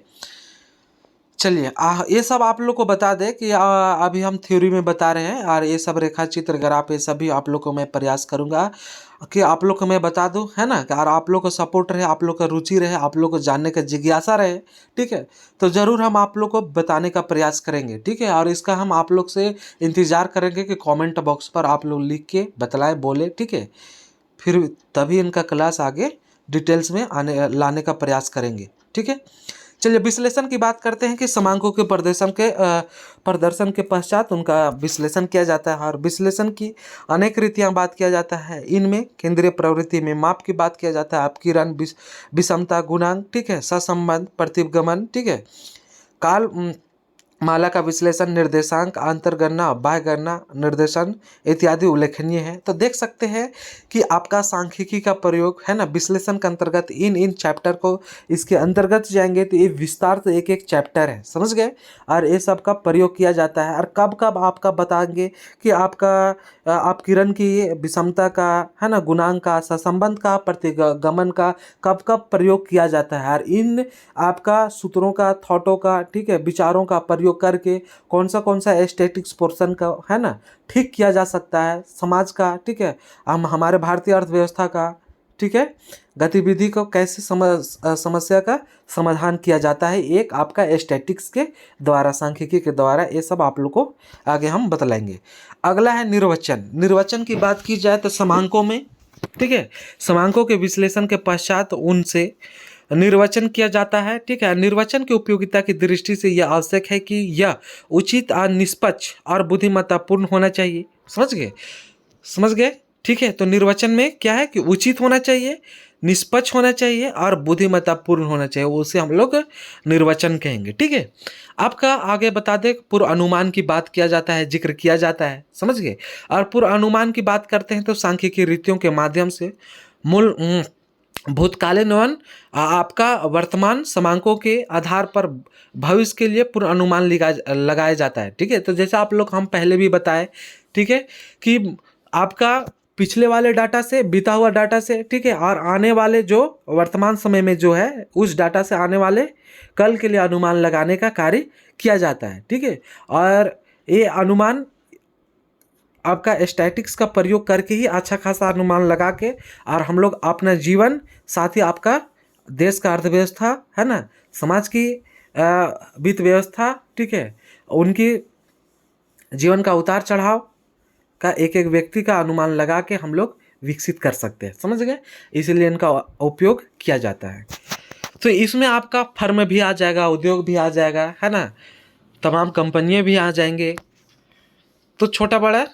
चलिए ये सब आप लोग को बता दें कि अभी हम थ्योरी में बता रहे हैं और ये सब रेखा चित्र ग्राफ ये सभी आप लोग को मैं प्रयास करूंगा कि आप लोग को मैं बता दूं, है ना। और आप लोग को सपोर्ट रहे, आप लोग का रुचि रहे, आप लोग को जानने का जिज्ञासा रहे, ठीक है, तो ज़रूर हम आप लोग को बताने का प्रयास करेंगे, ठीक है। और इसका हम आप लोग से इंतज़ार करेंगे कि कमेंट बॉक्स पर आप लोग लिख के बतलाएं, बोले, ठीक है। फिर तभी इनका क्लास आगे डिटेल्स में लाने का प्रयास करेंगे, ठीक है। चलिए विश्लेषण की बात करते हैं कि समांकों के प्रदर्शन के पश्चात उनका विश्लेषण किया जाता है और विश्लेषण की अनेक रीतियां बात किया जाता है। इनमें केंद्रीय प्रवृत्ति में माप की बात किया जाता है, अपकिरण, विषमता गुणांक, ठीक है, सहसंबंध, प्रतिगमन, ठीक है, काल माला का विश्लेषण, निर्देशांक, अंतर्गणना, बाह्य गणना, निर्देशन इत्यादि उल्लेखनीय है। तो देख सकते हैं कि आपका सांख्यिकी का प्रयोग, है ना, विश्लेषण के अंतर्गत इन चैप्टर को इसके अंतर्गत जाएंगे तो ये विस्तार से एक एक चैप्टर है, समझ गए। और ये सब का प्रयोग किया जाता है और कब कब आपका बताएंगे कि आपका अपकिरण की, विषमता का, है ना, गुणांक का, सहसंबंध का, प्रतिगमन का कब कब प्रयोग किया जाता है और इन आपका सूत्रों का, थॉटों का, ठीक है, विचारों का प्रयोग करके कौन सा एस्थेटिक्स पोर्शन का, है ना, ठीक किया जा सकता है, समाज का, ठीक है, हम हमारे भारतीय अर्थव्यवस्था का, ठीक है, गतिविधि को कैसे समस्या का समाधान किया जाता है, एक आपका एस्थेटिक्स के द्वारा, सांख्यिकी के द्वारा, ये सब आप लोग को आगे हम बतलाएंगे। अगला है निर्वचन की बात की जाए तो समांकों में, ठीक है, समांकों के विश्लेषण के पश्चात उनसे निर्वचन किया जाता है, ठीक है। निर्वचन की उपयोगिता की दृष्टि से यह आवश्यक है कि यह उचित और निष्पक्ष और बुद्धिमत्तापूर्ण होना चाहिए, समझ गए, ठीक है। तो निर्वचन में क्या है कि उचित होना चाहिए, निष्पक्ष होना चाहिए और बुद्धिमत्तापूर्ण होना चाहिए, उसे हम लोग निर्वचन कहेंगे, ठीक है। आपका आगे बता दें पूर्व अनुमान की बात किया जाता है, जिक्र किया जाता है, समझ गए। और पूर्व अनुमान की बात करते हैं तो सांख्यिकी रीतियों के माध्यम से मूल भूतकालीन एवं आपका वर्तमान समांकों के आधार पर भविष्य के लिए पूर्व अनुमान लगाया जाता है, ठीक है। तो जैसे आप लोग हम पहले भी बताए, ठीक है, कि आपका पिछले वाले डाटा से, बीता हुआ डाटा से, ठीक है, और आने वाले जो वर्तमान समय में जो है उस डाटा से आने वाले कल के लिए अनुमान लगाने का कार्य किया जाता है, ठीक है। और ये अनुमान आपका स्टैटिक्स का प्रयोग करके ही अच्छा खासा अनुमान लगा के और हम लोग अपना जीवन, साथ ही आपका देश का अर्थव्यवस्था, है ना, समाज की वित्त व्यवस्था, ठीक है, उनकी जीवन का उतार चढ़ाव का एक एक व्यक्ति का अनुमान लगा के हम लोग विकसित कर सकते हैं, समझ गए। इसीलिए इनका उपयोग किया जाता है। तो इसमें आपका फर्म भी आ जाएगा, उद्योग भी आ जाएगा, है ना, तमाम कंपनियां भी आ जाएंगे, तो छोटा बड़ा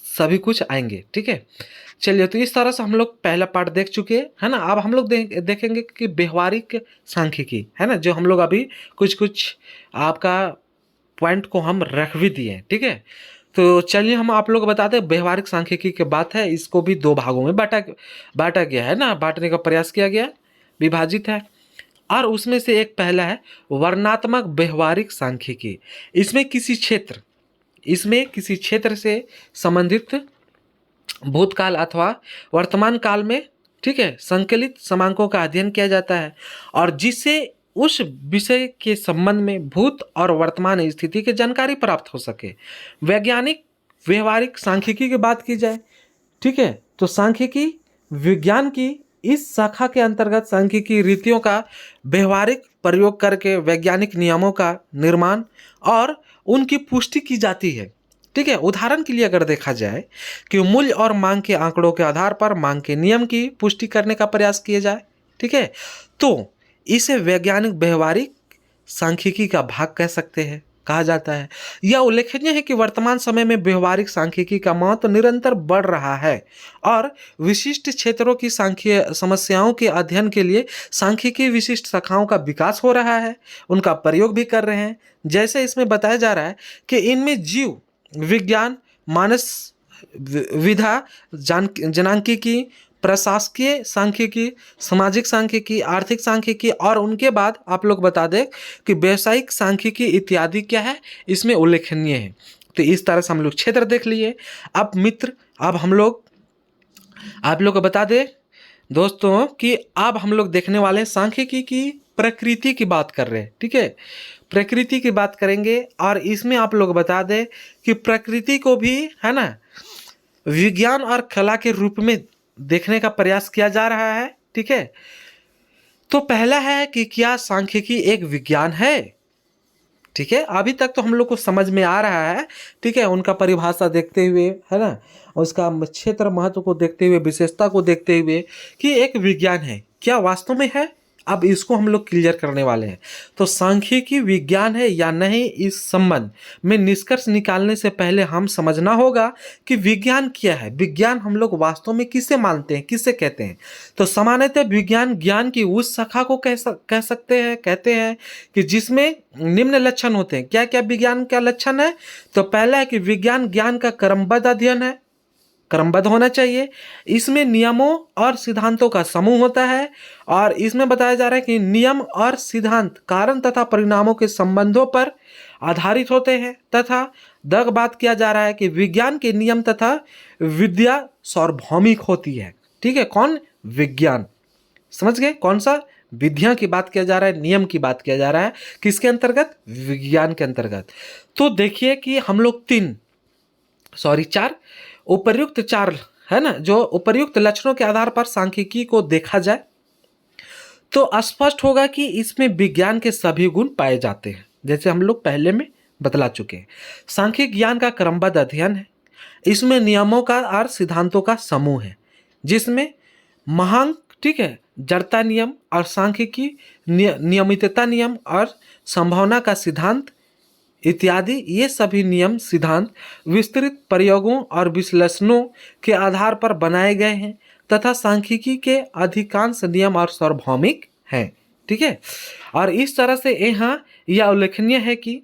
सभी कुछ आएंगे, ठीक है। चलिए तो इस तरह से हम लोग पहला पार्ट देख चुके हैं, है ना। अब हम लोग देखेंगे कि व्यवहारिक सांख्यिकी, है ना, जो हम लोग अभी कुछ आपका पॉइंट को हम रख भी दिए, ठीक है। तो चलिए हम आप लोग बताते हैं व्यवहारिक सांख्यिकी की बात है, इसको भी दो भागों में बांटा गया है ना, बांटने का प्रयास किया गया, विभाजित है। और उसमें से एक पहला है वर्णनात्मक व्यवहारिक सांख्यिकी। इसमें किसी क्षेत्र से संबंधित भूतकाल अथवा वर्तमान काल में, ठीक है, संकलित समांकों का अध्ययन किया जाता है और जिससे उस विषय के संबंध में भूत और वर्तमान स्थिति की जानकारी प्राप्त हो सके। वैज्ञानिक व्यवहारिक सांख्यिकी की बात की जाए, ठीक है, तो सांख्यिकी विज्ञान की इस शाखा के अंतर्गत सांख्यिकी रीतियों का व्यवहारिक प्रयोग करके वैज्ञानिक नियमों का निर्माण और उनकी पुष्टि की जाती है। ठीक है, उदाहरण के लिए अगर देखा जाए कि मूल्य और मांग के आंकड़ों के आधार पर मांग के नियम की पुष्टि करने का प्रयास किया जाए, ठीक है, तो इसे वैज्ञानिक व्यवहारिक सांख्यिकी का भाग कह सकते हैं, कहा जाता है। यह उल्लेखनीय है कि वर्तमान समय में व्यवहारिक सांख्यिकी का महत्व निरंतर बढ़ रहा है और विशिष्ट क्षेत्रों की सांख्यिक समस्याओं के अध्ययन के लिए सांख्यिकी विशिष्ट शाखाओं का विकास हो रहा है, उनका प्रयोग भी कर रहे हैं। जैसे इसमें बताया जा रहा है कि इनमें जीव विज्ञान, मानस विधा, जनांकिकी, प्रशासकीय सांख्यिकी, सामाजिक सांख्यिकी, आर्थिक सांख्यिकी और उनके बाद आप लोग बता दें कि व्यावसायिक सांख्यिकी इत्यादि क्या है इसमें उल्लेखनीय है। तो इस तरह से हम लोग क्षेत्र देख लिए। अब मित्र, अब हम लोग आप लोग को बता दें दोस्तों कि अब हम लोग देखने वाले हैं सांख्यिकी की प्रकृति की बात कर रहे हैं, ठीक है, प्रकृति की बात करेंगे। और इसमें आप लोग बता दें कि प्रकृति को भी, है ना, विज्ञान और कला के रूप में देखने का प्रयास किया जा रहा है, ठीक है। तो पहला है कि क्या सांख्यिकी एक विज्ञान है, ठीक है, अभी तक तो हम लोग को समझ में आ रहा है, ठीक है, उनका परिभाषा देखते हुए, है ना, उसका क्षेत्र महत्व को देखते हुए, विशेषता को देखते हुए कि एक विज्ञान है, क्या वास्तव में है। अब इसको हम लोग क्लियर करने वाले हैं। तो सांख्यिकी विज्ञान है या नहीं, इस संबंध में निष्कर्ष निकालने से पहले हम समझना होगा कि विज्ञान क्या है। विज्ञान हम लोग वास्तव में किसे मानते हैं, किसे कहते हैं। तो सामान्यतः विज्ञान ज्ञान की उस शाखा को कह सकते हैं, कहते हैं कि जिसमें निम्न लक्षण होते हैं। क्या क्या विज्ञान का लक्षण है? तो पहला है कि विज्ञान ज्ञान का क्रमबद्ध अध्ययन है, क्रमबद्ध होना चाहिए। इसमें नियमों और सिद्धांतों का समूह होता है और इसमें बताया जा रहा है कि नियम और सिद्धांत कारण तथा परिणामों के संबंधों पर आधारित होते हैं तथा बात किया जा रहा है कि विज्ञान के नियम तथा विद्या सार्वभौमिक होती है। ठीक है, कौन? विज्ञान। समझ गए? कौन सा? विद्या की बात किया जा रहा है, नियम की बात किया जा रहा है, किसके अंतर्गत? विज्ञान के अंतर्गत। तो देखिए कि हम लोग चार उपर्युक्त चार, है ना, जो उपर्युक्त लक्षणों के आधार पर सांख्यिकी को देखा जाए तो स्पष्ट होगा कि इसमें विज्ञान के सभी गुण पाए जाते हैं, जैसे हम लोग पहले में बतला चुके हैं। सांख्यिक ज्ञान का क्रमबद्ध अध्ययन है, इसमें नियमों का और सिद्धांतों का समूह है, जिसमें महांक, ठीक है, जड़ता नियम और सांख्यिकी नियमितता नियम और संभावना का सिद्धांत इत्यादि, ये सभी नियम सिद्धांत विस्तृत प्रयोगों और विश्लेषणों के आधार पर बनाए गए हैं तथा सांख्यिकी के अधिकांश नियम और सार्वभौमिक हैं। ठीक है, और इस तरह से यहाँ यह उल्लेखनीय है कि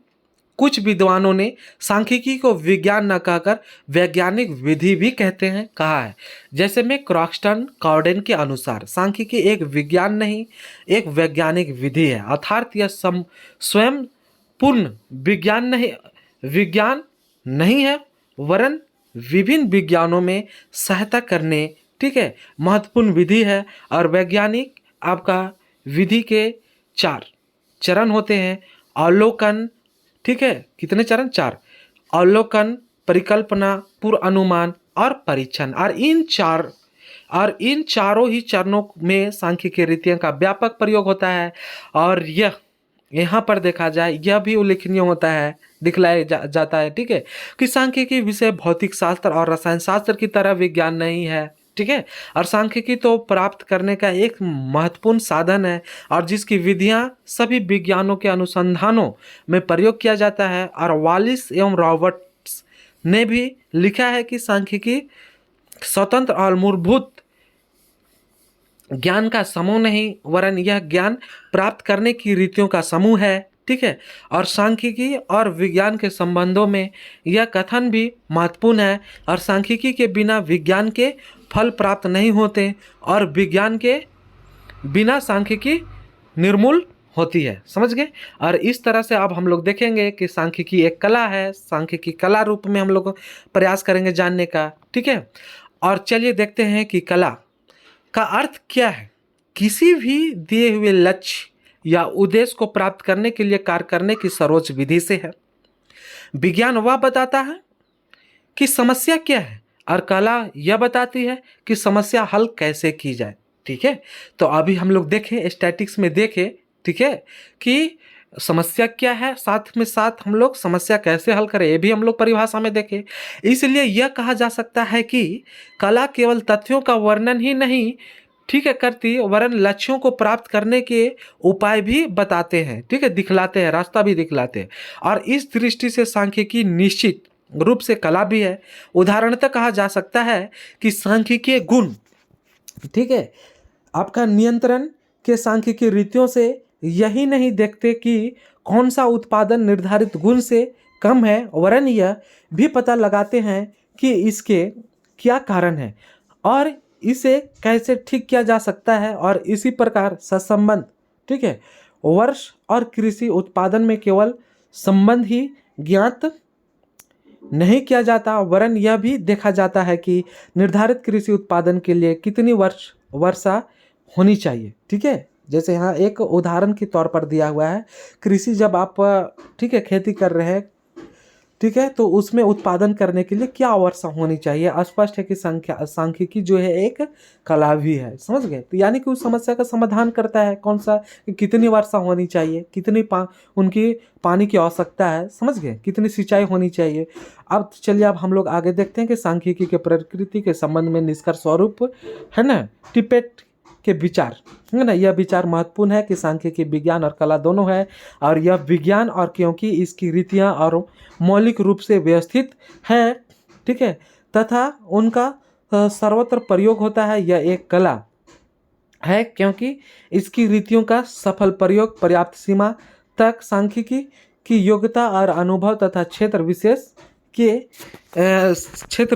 कुछ विद्वानों ने सांख्यिकी को विज्ञान न कहकर वैज्ञानिक विधि भी कहते हैं, कहा है। जैसे में क्रॉक्सटन कॉर्डेन के अनुसार सांख्यिकी एक विज्ञान नहीं, एक वैज्ञानिक विधि है, अर्थात यह स्वयं पूर्ण विज्ञान नहीं है, वरन विभिन्न विज्ञानों में सहायता करने, ठीक है, महत्वपूर्ण विधि है। और वैज्ञानिक आपका विधि के 4 चरण होते हैं। अवलोकन, ठीक है, कितने चरण? 4। अवलोकन, परिकल्पना, पूर्व अनुमान और परीक्षण। और इन चारों ही चरणों में सांख्यिकी रीतियों का व्यापक प्रयोग होता है। और यह यहाँ पर देखा जाए यह भी उल्लेखनीय होता है, दिखलाया जाता है, ठीक है, कि सांख्यिकी विषय भौतिक शास्त्र और रसायन शास्त्र की तरह विज्ञान नहीं है, ठीक है, और सांख्यिकी तो प्राप्त करने का एक महत्वपूर्ण साधन है और जिसकी विधियां सभी विज्ञानों के अनुसंधानों में प्रयोग किया जाता है। और वालिस एवं रॉबर्ट्स ने भी लिखा है कि सांख्यिकी स्वतंत्र और मूलभूत ज्ञान का समूह नहीं, वरन यह ज्ञान प्राप्त करने की रीतियों का समूह है, ठीक है। और सांख्यिकी और विज्ञान के संबंधों में यह कथन भी महत्वपूर्ण है। और सांख्यिकी के बिना विज्ञान के फल प्राप्त नहीं होते और विज्ञान के बिना सांख्यिकी निर्मूल होती है। समझ गए? और इस तरह से अब हम लोग देखेंगे कि सांख्यिकी एक कला है, सांख्यिकी कला रूप में हम लोग प्रयास करेंगे जानने का, ठीक है। और चलिए देखते हैं कि कला का अर्थ क्या है। किसी भी दिए हुए लक्ष्य या उद्देश्य को प्राप्त करने के लिए कार्य करने की सर्वोच्च विधि से है। विज्ञान वह बताता है कि समस्या क्या है और कला यह बताती है कि समस्या हल कैसे की जाए। ठीक है, तो अभी हम लोग देखें, स्टैटिक्स में देखें, ठीक है, कि समस्या क्या है, साथ में साथ हम लोग समस्या कैसे हल करें, ये भी हम लोग परिभाषा में देखें। इसलिए यह कहा जा सकता है कि कला केवल तथ्यों का वर्णन ही नहीं, ठीक है, करती, वरन लक्ष्यों को प्राप्त करने के उपाय भी बताते हैं, ठीक है, दिखलाते हैं, रास्ता भी दिखलाते हैं। और इस दृष्टि से सांख्यिकी निश्चित रूप से कला भी है। उदाहरणतः कहा जा सकता है कि सांख्यिकीय गुण, ठीक है, आपका नियंत्रण के सांख्यिकी रीतियों से यही नहीं देखते कि कौन सा उत्पादन निर्धारित गुण से कम है, वरन यह भी पता लगाते हैं कि इसके क्या कारण है और इसे कैसे ठीक किया जा सकता है। और इसी प्रकार सहसंबंध, ठीक है, वर्ष और कृषि उत्पादन में केवल संबंध ही ज्ञात नहीं किया जाता, वरन यह भी देखा जाता है कि निर्धारित कृषि उत्पादन के लिए कितनी वर्षा होनी चाहिए। ठीक है, जैसे यहाँ एक उदाहरण के तौर पर दिया हुआ है, कृषि जब आप, ठीक है, खेती कर रहे हैं, ठीक है, तो उसमें उत्पादन करने के लिए क्या वर्षा होनी चाहिए। स्पष्ट है कि सांख्यिकी जो है एक कला भी है, समझ गए। तो यानी कि उस समस्या का समाधान करता है, कौन सा, कि कितनी वर्षा होनी चाहिए, कितनी उनकी पानी की आवश्यकता है, समझ गए, कितनी सिंचाई होनी चाहिए। अब चलिए, अब हम लोग आगे देखते हैं कि सांख्यिकी के प्रकृति के संबंध में निष्कर्ष स्वरूप, है ना, टिपेट के विचार, है ना, यह विचार महत्वपूर्ण है कि सांख्यिकी विज्ञान और कला दोनों है। और यह विज्ञान और क्योंकि इसकी रीतियाँ और मौलिक रूप से व्यवस्थित है, ठीक है, तथा उनका सर्वत्र प्रयोग होता है। यह एक कला है क्योंकि इसकी रीतियों का सफल प्रयोग पर्याप्त सीमा तक सांख्यिकी की योग्यता और अनुभव तथा क्षेत्र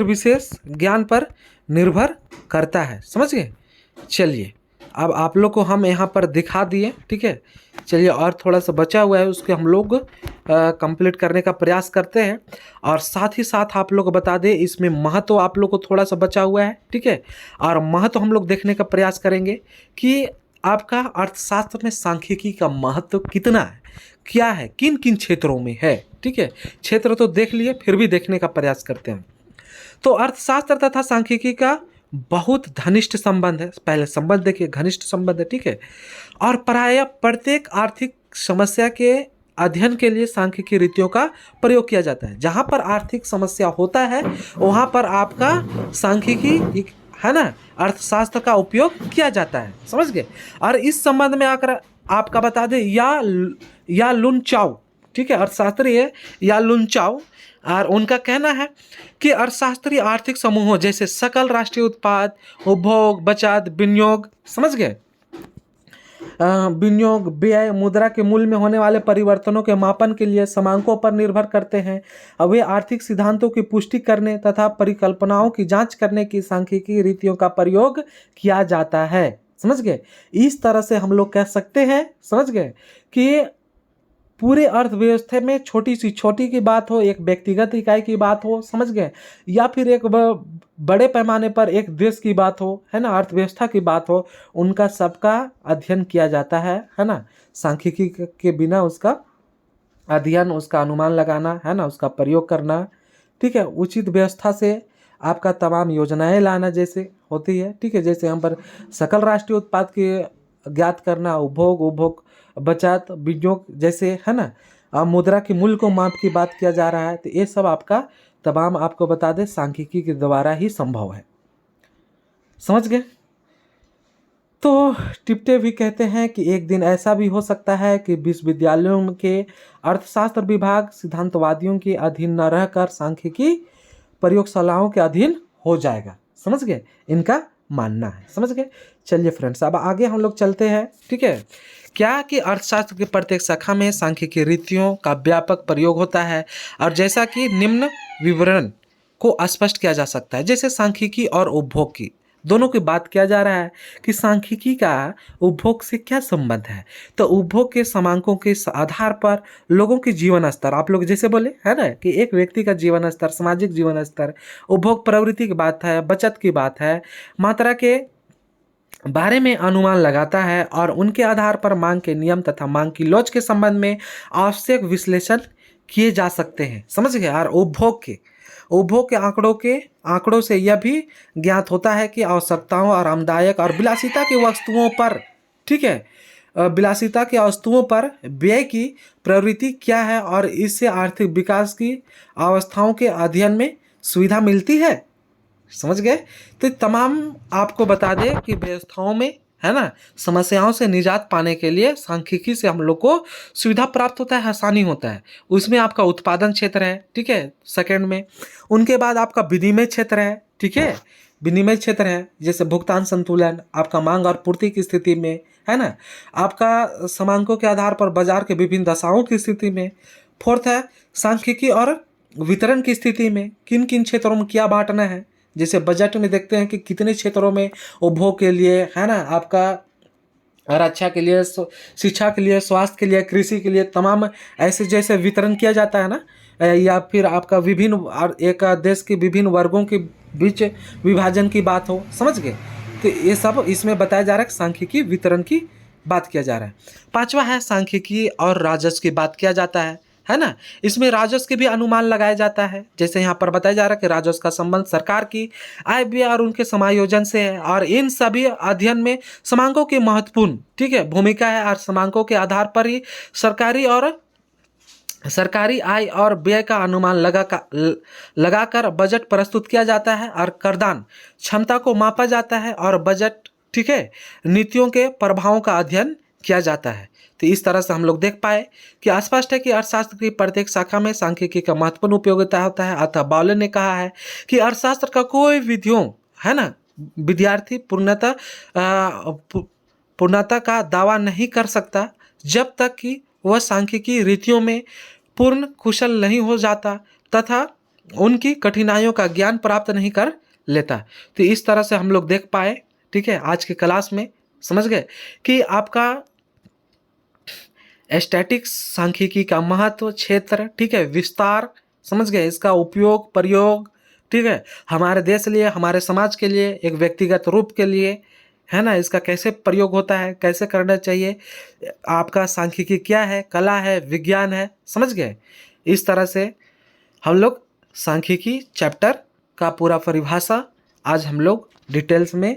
विशेष ज्ञान पर निर्भर करता है, समझ गए। चलिए, अब आप लोग को हम यहाँ पर दिखा दिए, ठीक है। चलिए, और थोड़ा सा बचा हुआ है, उसके हम लोग कंप्लीट करने का प्रयास करते हैं। और साथ ही साथ आप लोग बता दें, इसमें महत्व आप लोग को थोड़ा सा बचा हुआ है, ठीक है। और महत्व हम लोग देखने का प्रयास करेंगे कि आपका अर्थशास्त्र में सांख्यिकी का महत्व कितना है, क्या है, किन किन क्षेत्रों में है, ठीक है। क्षेत्र तो देख लिए, फिर भी देखने का प्रयास करते हैं। तो अर्थशास्त्र तथा सांख्यिकी का बहुत घनिष्ठ संबंध है। पहले संबंध देखिए, घनिष्ठ संबंध है, ठीक है। और प्रायः प्रत्येक आर्थिक समस्या के अध्ययन के लिए सांख्यिकी रीतियों का प्रयोग किया जाता है। जहाँ पर आर्थिक समस्या होता है वहाँ पर आपका सांख्यिकी, है ना, अर्थशास्त्र का उपयोग किया जाता है, समझ गए। और इस संबंध में आकर आपका बता दें, या लुन चाओ, ठीक है, अर्थशास्त्री है या लुन चाओ, और उनका कहना है कि अर्थशास्त्री आर्थिक समूहों जैसे सकल राष्ट्रीय उत्पाद, उपभोग, बचत, विनियोग, समझ गए, विनियोग, व्यय, मुद्रा के मूल्य में होने वाले परिवर्तनों के मापन के लिए समांकों पर निर्भर करते हैं। अब वे आर्थिक सिद्धांतों की पुष्टि करने तथा परिकल्पनाओं की जांच करने की सांख्यिकी रीतियों का प्रयोग किया जाता है, समझ गए। इस तरह से हम लोग कह सकते हैं, समझ गए, कि पूरे अर्थव्यवस्था में छोटी सी छोटी की बात हो, एक व्यक्तिगत इकाई की बात हो, समझ गए, या फिर एक बड़े पैमाने पर एक देश की बात हो, है ना, अर्थव्यवस्था की बात हो, उनका सबका अध्ययन किया जाता है ना। सांख्यिकी के बिना उसका अध्ययन, उसका अनुमान लगाना, है ना, उसका प्रयोग करना, ठीक है, उचित व्यवस्था से आपका तमाम योजनाएं लाना जैसे होती है, ठीक है। जैसे हम पर सकल राष्ट्रीय उत्पाद के ज्ञात करना, उपभोग, बचत, विनियोग जैसे, है ना, मुद्रा के मूल्य को माप की बात किया जा रहा है, तो ये सब आपका तमाम आपको बता दें सांख्यिकी के द्वारा ही संभव है, समझ गए। तो टिप्टे भी कहते हैं कि एक दिन ऐसा भी हो सकता है कि विश्वविद्यालयों के अर्थशास्त्र विभाग सिद्धांतवादियों के अधीन न रहकर सांख्यिकी प्रयोगशालाओं के अधीन हो जाएगा, समझ गए, इनका मानना है, समझ गए। चलिए फ्रेंड्स, अब आगे हम लोग चलते हैं, ठीक है। क्या कि अर्थशास्त्र की प्रत्येक शाखा में सांख्यिकी रीतियों का व्यापक प्रयोग होता है, और जैसा कि निम्न विवरण को स्पष्ट किया जा सकता है। जैसे सांख्यिकी और उपभोग की दोनों की बात किया जा रहा है कि सांख्यिकी का उपभोग से क्या संबंध है। तो उपभोग के समांकों के आधार पर लोगों के जीवन स्तर, आप लोग जैसे बोले, है ना, कि एक व्यक्ति का जीवन स्तर, सामाजिक जीवन स्तर, उपभोग प्रवृत्ति की बात है, बचत की बात है, मात्रा के बारे में अनुमान लगाता है और उनके आधार पर मांग के नियम तथा मांग की लोच के संबंध में आवश्यक विश्लेषण किए जा सकते हैं। समझ गए। और उपभोग के आंकड़ों से यह भी ज्ञात होता है कि आवश्यकताओं, आरामदायक और विलासिता की वस्तुओं पर, ठीक है, विलासिता की वस्तुओं पर व्यय की प्रवृत्ति क्या है और इससे आर्थिक विकास की अवस्थाओं के अध्ययन में सुविधा मिलती है। समझ गए। तो तमाम आपको बता दें कि व्यवस्थाओं में, है ना, समस्याओं से निजात पाने के लिए सांख्यिकी से हम लोग को सुविधा प्राप्त होता है, आसानी होता है। उसमें आपका उत्पादन क्षेत्र है, ठीक है, सेकंड में। उनके बाद आपका विनिमय क्षेत्र है, ठीक है, विनिमय क्षेत्र है, जैसे भुगतान संतुलन, आपका मांग और पूर्ति की स्थिति में, है ना, आपका समांकों के आधार पर बाजार के विभिन्न दशाओं की स्थिति में। फोर्थ है सांख्यिकी और वितरण की स्थिति में, किन किन क्षेत्रों में क्या बांटना है। जैसे बजट में देखते हैं कि कितने क्षेत्रों में उपभोग के लिए, है ना, आपका रक्षा के लिए, शिक्षा के लिए, स्वास्थ्य के लिए, कृषि के लिए, तमाम ऐसे जैसे वितरण किया जाता है ना, या फिर आपका विभिन्न और एक देश के विभिन्न वर्गों के बीच विभाजन की बात हो। समझ गए। तो ये सब इसमें बताया जा रहा है कि सांख्यिकी वितरण की बात किया जा रहा है। पांचवा है सांख्यिकी और राजस्व की बात किया जाता है ना। इसमें राजस्व के भी अनुमान लगाया जाता है। जैसे यहाँ पर बताया जा रहा है कि राजस्व का संबंध सरकार की आय व्यय और उनके समायोजन से है और इन सभी अध्ययन में समांकों की महत्वपूर्ण, ठीक है, भूमिका है और समांकों के आधार पर ही सरकारी आय और व्यय का अनुमान लगाकर बजट प्रस्तुत किया जाता है और करदान क्षमता को मापा जाता है और बजट, ठीक है, नीतियों के प्रभावों का अध्ययन किया जाता है। तो इस तरह से हम लोग देख पाए कि स्पष्ट है कि अर्थशास्त्र की प्रत्येक शाखा में सांख्यिकी का महत्वपूर्ण उपयोगिता होता है। अतः बाउले ने कहा है कि अर्थशास्त्र का कोई विधियों, है ना, विद्यार्थी पूर्णता का दावा नहीं कर सकता जब तक कि वह सांख्यिकी रीतियों में पूर्ण कुशल नहीं हो जाता तथा उनकी कठिनाइयों का ज्ञान प्राप्त नहीं कर लेता। तो इस तरह से हम लोग देख पाए, ठीक है, आज की क्लास में। समझ गए कि आपका स्टैटिक्स सांख्यिकी का महत्व, क्षेत्र, ठीक है, विस्तार, समझ गए, इसका उपयोग प्रयोग, ठीक है, हमारे देश के लिए, हमारे समाज के लिए, एक व्यक्तिगत रूप के लिए, है ना, इसका कैसे प्रयोग होता है, कैसे करना चाहिए, आपका सांख्यिकी क्या है, कला है, विज्ञान है। समझ गए। इस तरह से हम लोग सांख्यिकी चैप्टर का पूरा परिभाषा आज हम लोग डिटेल्स में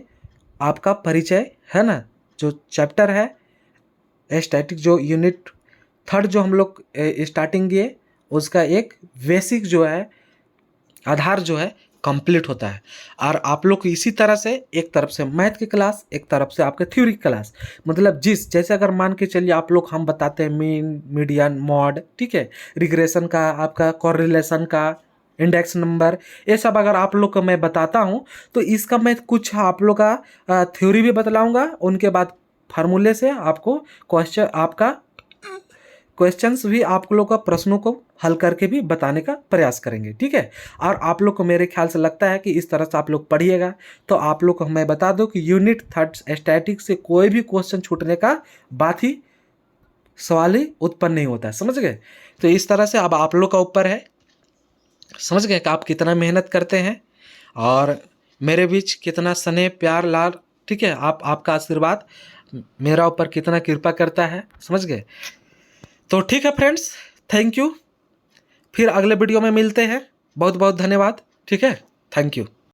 आपका परिचय, है ना, जो चैप्टर है स्टैटिक, जो यूनिट 3 जो हम लोग स्टार्टिंग किए, उसका एक बेसिक जो है आधार जो है कंप्लीट होता है। और आप लोग को इसी तरह से एक तरफ से मैथ की क्लास, एक तरफ से आपके थ्योरी क्लास, मतलब जैसे अगर मान के चलिए आप लोग, हम बताते हैं मीन, मीडियन, मॉड, ठीक है, रिग्रेशन का, आपका कोरिलेशन का, इंडेक्स नंबर, ये सब अगर आप लोग को मैं बताता हूँ तो इसका मैं कुछ आप लोग का थ्योरी भी बतलाऊँगा। उनके बाद फार्मूले से आपको क्वेश्चंस भी आप लोग का प्रश्नों को हल करके भी बताने का प्रयास करेंगे, ठीक है। और आप लोग को मेरे ख्याल से लगता है कि इस तरह से आप लोग पढ़िएगा तो आप लोग को मैं बता दूं कि यूनिट 3 स्टैटिक से कोई भी क्वेश्चन छूटने का बात ही, सवाल ही उत्पन्न नहीं होता है। समझ गए। तो इस तरह से अब आप लोग का ऊपर है, समझ गए, कि आप कितना मेहनत करते हैं और मेरे बीच कितना स्नेह प्यार लाल, ठीक है, आपका आशीर्वाद मेरा ऊपर कितना कृपा करता है। समझ गए। तो ठीक है फ्रेंड्स, थैंक यू। फिर अगले वीडियो में मिलते हैं। बहुत बहुत धन्यवाद। ठीक है, थैंक यू।